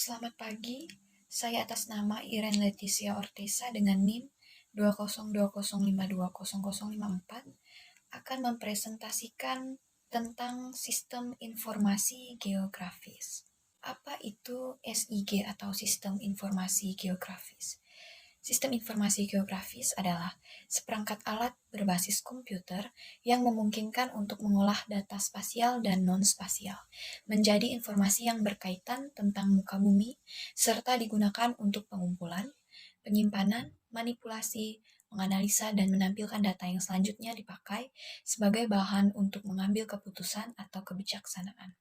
Selamat pagi, saya atas nama Iren Leticia Ortesa dengan NIM 20205200054 akan mempresentasikan tentang sistem informasi geografis. Apa itu SIG atau sistem informasi geografis? Sistem informasi geografis adalah seperangkat alat berbasis komputer yang memungkinkan untuk mengolah data spasial dan non-spasial menjadi informasi yang berkaitan tentang muka bumi, serta digunakan untuk pengumpulan, penyimpanan, manipulasi, menganalisa, dan menampilkan data yang selanjutnya dipakai sebagai bahan untuk mengambil keputusan atau kebijaksanaan.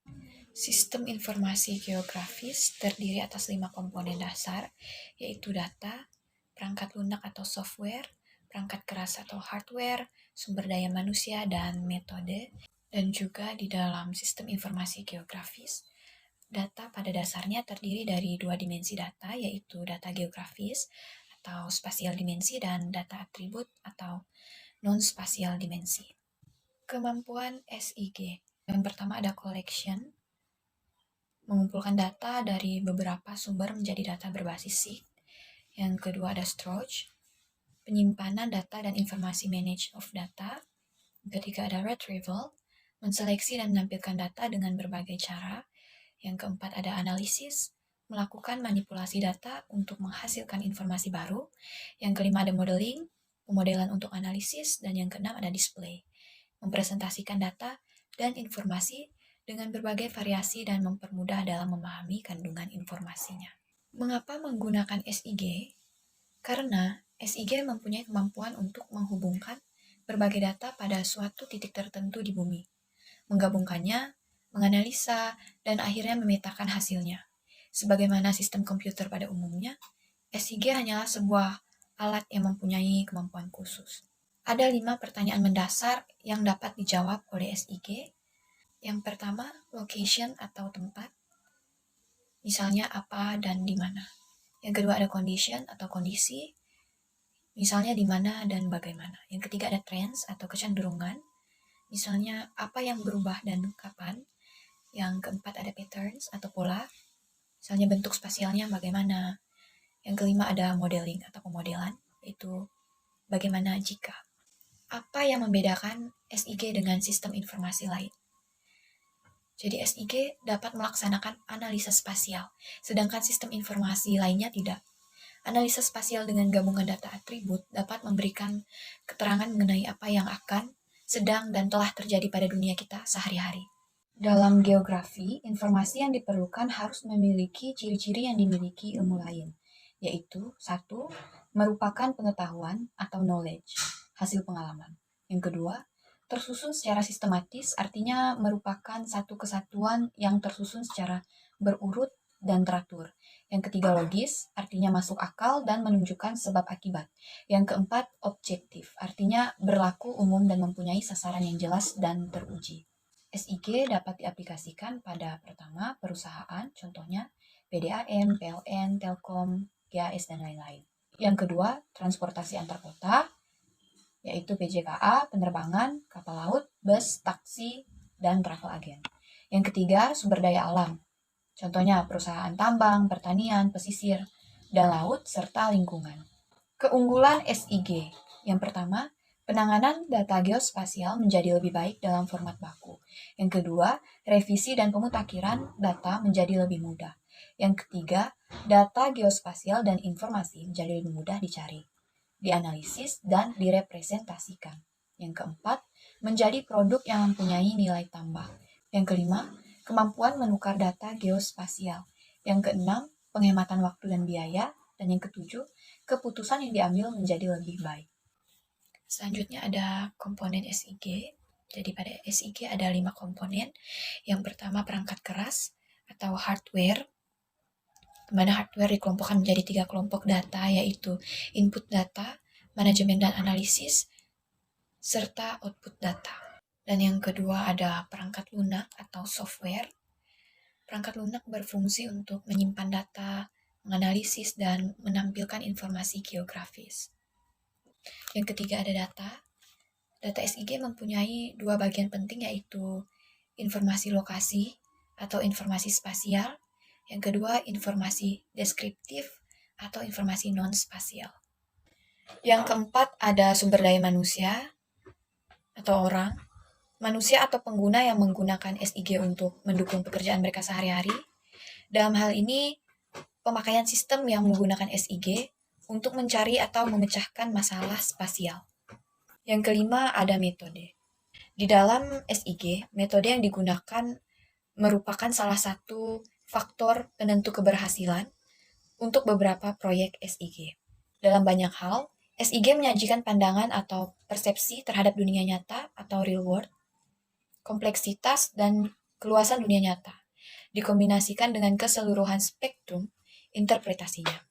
Sistem informasi geografis terdiri atas 5 komponen dasar, yaitu data, perangkat lunak atau software, perangkat keras atau hardware, sumber daya manusia, dan metode. Dan juga di dalam sistem informasi geografis, data pada dasarnya terdiri dari 2 dimensi data, yaitu data geografis atau spasial dimensi dan data atribut atau non-spasial dimensi. Kemampuan SIG. Yang pertama ada collection, mengumpulkan data dari beberapa sumber menjadi data berbasis seed. Yang kedua ada storage, penyimpanan data dan informasi manage of data. Yang ketiga ada retrieval, menseleksi dan menampilkan data dengan berbagai cara. Yang keempat ada analisis, melakukan manipulasi data untuk menghasilkan informasi baru. Yang kelima ada modeling, pemodelan untuk analisis. Dan yang keenam ada display, mempresentasikan data dan informasi dengan berbagai variasi dan mempermudah dalam memahami kandungan informasinya. Mengapa menggunakan SIG? Karena SIG mempunyai kemampuan untuk menghubungkan berbagai data pada suatu titik tertentu di bumi, menggabungkannya, menganalisa, dan akhirnya memetakan hasilnya. Sebagaimana sistem komputer pada umumnya, SIG hanyalah sebuah alat yang mempunyai kemampuan khusus. Ada 5 pertanyaan mendasar yang dapat dijawab oleh SIG. Yang pertama, location atau tempat. Misalnya apa dan di mana. Yang kedua ada condition atau kondisi. Misalnya di mana dan bagaimana. Yang ketiga ada trends atau kecenderungan. Misalnya apa yang berubah dan kapan. Yang keempat ada patterns atau pola. Misalnya bentuk spasialnya bagaimana. Yang kelima ada modeling atau pemodelan, yaitu bagaimana jika. Apa yang membedakan SIG dengan sistem informasi lain? Jadi SIG dapat melaksanakan analisa spasial, sedangkan sistem informasi lainnya tidak. Analisa spasial dengan gabungan data atribut dapat memberikan keterangan mengenai apa yang akan, sedang, dan telah terjadi pada dunia kita sehari-hari. Dalam geografi, informasi yang diperlukan harus memiliki ciri-ciri yang dimiliki ilmu lain, yaitu 1. Merupakan pengetahuan atau knowledge, hasil pengalaman. Yang kedua, tersusun secara sistematis, artinya merupakan satu kesatuan yang tersusun secara berurut dan teratur. Yang ketiga logis, artinya masuk akal dan menunjukkan sebab akibat. Yang keempat objektif, artinya berlaku umum dan mempunyai sasaran yang jelas dan teruji. SIG dapat diaplikasikan pada pertama perusahaan, contohnya PDAM, PLN, Telkom, GAS, dan lain-lain. Yang kedua, transportasi antar kota, yaitu PJKA, penerbangan, kapal laut, bus, taksi, dan travel agent. Yang ketiga, sumber daya alam. Contohnya perusahaan tambang, pertanian, pesisir, dan laut, serta lingkungan. Keunggulan SIG. Yang pertama, penanganan data geospasial menjadi lebih baik dalam format baku. Yang kedua, revisi dan pemutakhiran data menjadi lebih mudah. Yang ketiga, data geospasial dan informasi menjadi lebih mudah dicari, dianalisis, dan direpresentasikan. Yang keempat, menjadi produk yang mempunyai nilai tambah. Yang kelima, kemampuan menukar data geospasial. Yang keenam, penghematan waktu dan biaya. Dan yang ketujuh, keputusan yang diambil menjadi lebih baik. Selanjutnya ada komponen SIG. Jadi pada SIG ada 5 komponen. Yang pertama perangkat keras atau hardware, di mana hardware dikelompokkan menjadi 3 kelompok data, yaitu input data, manajemen dan analisis, serta output data. Dan yang kedua ada perangkat lunak atau software. Perangkat lunak berfungsi untuk menyimpan data, menganalisis, dan menampilkan informasi geografis. Yang ketiga ada data. Data SIG mempunyai 2 bagian penting, yaitu informasi lokasi atau informasi spasial Yang kedua, informasi deskriptif atau informasi non-spasial. Yang keempat, ada sumber daya manusia atau orang. Manusia atau pengguna yang menggunakan SIG untuk mendukung pekerjaan mereka sehari-hari. Dalam hal ini, pemakaian sistem yang menggunakan SIG untuk mencari atau memecahkan masalah spasial. Yang kelima, ada metode. Di dalam SIG, metode yang digunakan merupakan salah satu faktor penentu keberhasilan untuk beberapa proyek SIG. Dalam banyak hal, SIG menyajikan pandangan atau persepsi terhadap dunia nyata atau real world, kompleksitas dan keluasan dunia nyata, dikombinasikan dengan keseluruhan spektrum interpretasinya.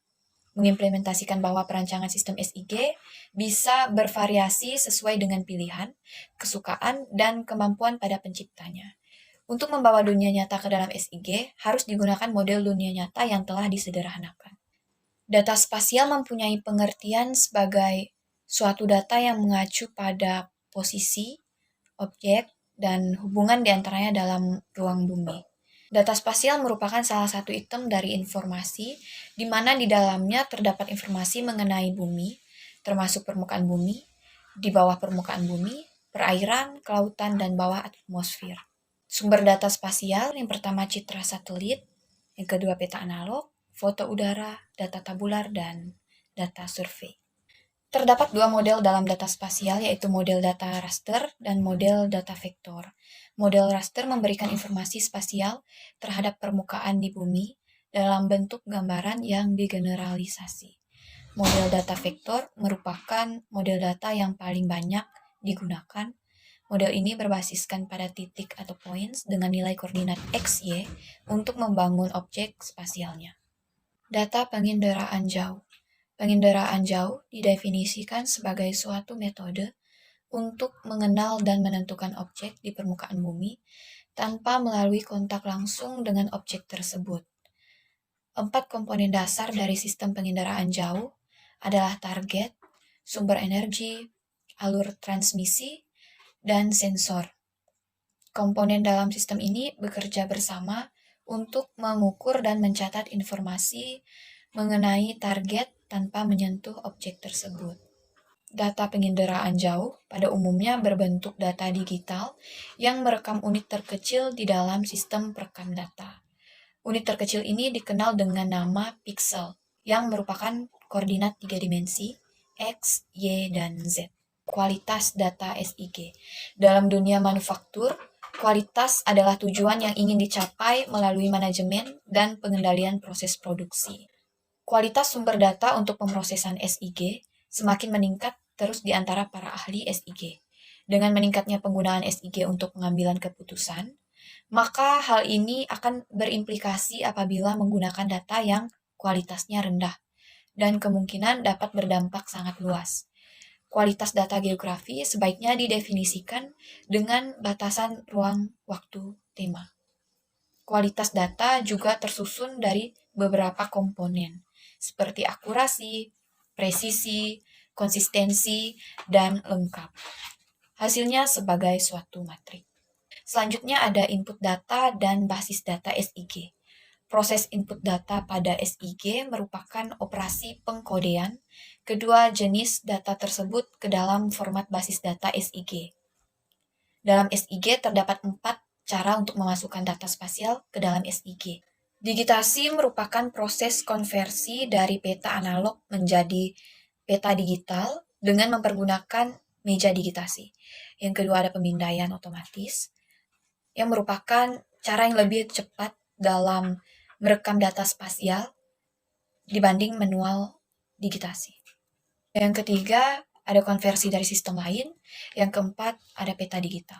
Mengimplementasikan bahwa perancangan sistem SIG bisa bervariasi sesuai dengan pilihan, kesukaan, dan kemampuan pada penciptanya. Untuk membawa dunia nyata ke dalam SIG, harus digunakan model dunia nyata yang telah disederhanakan. Data spasial mempunyai pengertian sebagai suatu data yang mengacu pada posisi, objek, dan hubungan di antaranya dalam ruang bumi. Data spasial merupakan salah satu item dari informasi, di mana di dalamnya terdapat informasi mengenai bumi, termasuk permukaan bumi, di bawah permukaan bumi, perairan, kelautan, dan bawah atmosfer. Sumber data spasial yang pertama citra satelit, yang kedua peta analog, foto udara, data tabular, dan data survei. Terdapat dua model dalam data spasial, yaitu model data raster dan model data vektor. Model raster memberikan informasi spasial terhadap permukaan di bumi dalam bentuk gambaran yang digeneralisasi. Model data vektor merupakan model data yang paling banyak digunakan. Model ini berbasiskan pada titik atau points dengan nilai koordinat X, Y untuk membangun objek spasialnya. Data penginderaan jauh. Penginderaan jauh didefinisikan sebagai suatu metode untuk mengenal dan menentukan objek di permukaan bumi tanpa melalui kontak langsung dengan objek tersebut. 4 komponen dasar dari sistem penginderaan jauh adalah target, sumber energi, alur transmisi, dan sensor. Komponen dalam sistem ini bekerja bersama untuk mengukur dan mencatat informasi mengenai target tanpa menyentuh objek tersebut. Data penginderaan jauh pada umumnya berbentuk data digital yang merekam unit terkecil di dalam sistem perekam data. Unit terkecil ini dikenal dengan nama pixel, yang merupakan koordinat 3 dimensi, X, Y, dan Z. Kualitas data SIG. Dalam dunia manufaktur, kualitas adalah tujuan yang ingin dicapai melalui manajemen dan pengendalian proses produksi. Kualitas sumber data untuk pemrosesan SIG semakin meningkat terus di antara para ahli SIG. Dengan meningkatnya penggunaan SIG untuk pengambilan keputusan, maka hal ini akan berimplikasi apabila menggunakan data yang kualitasnya rendah dan kemungkinan dapat berdampak sangat luas. Kualitas data geografi sebaiknya didefinisikan dengan batasan ruang waktu tema. Kualitas data juga tersusun dari beberapa komponen, seperti akurasi, presisi, konsistensi, dan lengkap. Hasilnya sebagai suatu matrik. Selanjutnya ada input data dan basis data SIG. Proses input data pada SIG merupakan operasi pengkodean kedua jenis data tersebut ke dalam format basis data SIG. Dalam SIG terdapat 4 cara untuk memasukkan data spasial ke dalam SIG. Digitasi merupakan proses konversi dari peta analog menjadi peta digital dengan mempergunakan meja digitasi. Yang kedua ada pemindaian otomatis, yang merupakan cara yang lebih cepat dalam merekam data spasial dibanding manual digitasi. Yang ketiga ada konversi dari sistem lain. Yang keempat ada peta digital.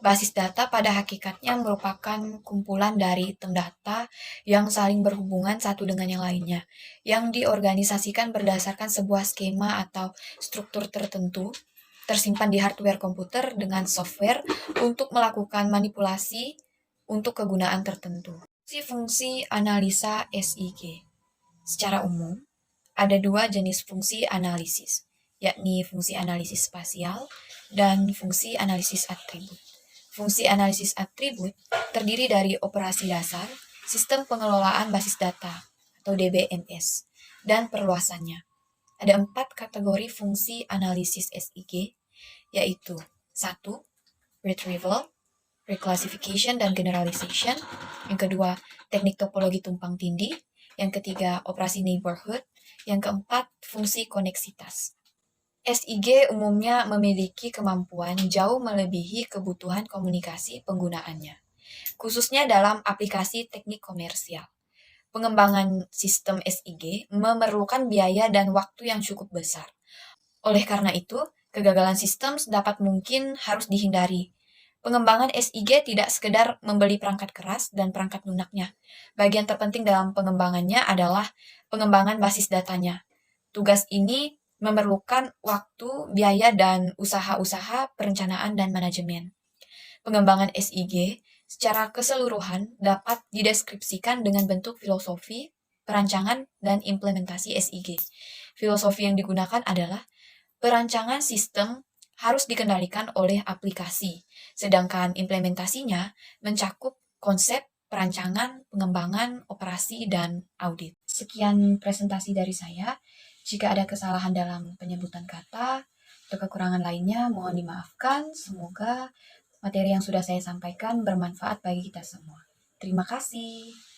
Basis data pada hakikatnya merupakan kumpulan dari item data yang saling berhubungan satu dengan yang lainnya, yang diorganisasikan berdasarkan sebuah skema atau struktur tertentu, tersimpan di hardware komputer dengan software untuk melakukan manipulasi untuk kegunaan tertentu. Fungsi analisa SIG. Secara umum, ada 2 jenis fungsi analisis, yakni fungsi analisis spasial dan fungsi analisis atribut. Fungsi analisis atribut terdiri dari operasi dasar sistem pengelolaan basis data atau DBMS, dan perluasannya. Ada 4 kategori fungsi analisis SIG, yaitu 1. Retrieval, reclassification dan generalization. Yang kedua, teknik topologi tumpang tindih. Yang ketiga, operasi neighborhood. Yang keempat, fungsi koneksitas. SIG umumnya memiliki kemampuan jauh melebihi kebutuhan komunikasi penggunaannya, khususnya dalam aplikasi teknik komersial. Pengembangan sistem SIG memerlukan biaya dan waktu yang cukup besar. Oleh karena itu, kegagalan sistem sedapat mungkin harus dihindari. Pengembangan SIG tidak sekedar membeli perangkat keras dan perangkat lunaknya. Bagian terpenting dalam pengembangannya adalah pengembangan basis datanya. Tugas ini memerlukan waktu, biaya, dan usaha-usaha perencanaan dan manajemen. Pengembangan SIG secara keseluruhan dapat dideskripsikan dengan bentuk filosofi, perancangan, dan implementasi SIG. Filosofi yang digunakan adalah perancangan sistem harus dikendalikan oleh aplikasi, sedangkan implementasinya mencakup konsep, perancangan, pengembangan, operasi, dan audit. Sekian presentasi dari saya. Jika ada kesalahan dalam penyebutan kata atau kekurangan lainnya, mohon dimaafkan. Semoga materi yang sudah saya sampaikan bermanfaat bagi kita semua. Terima kasih.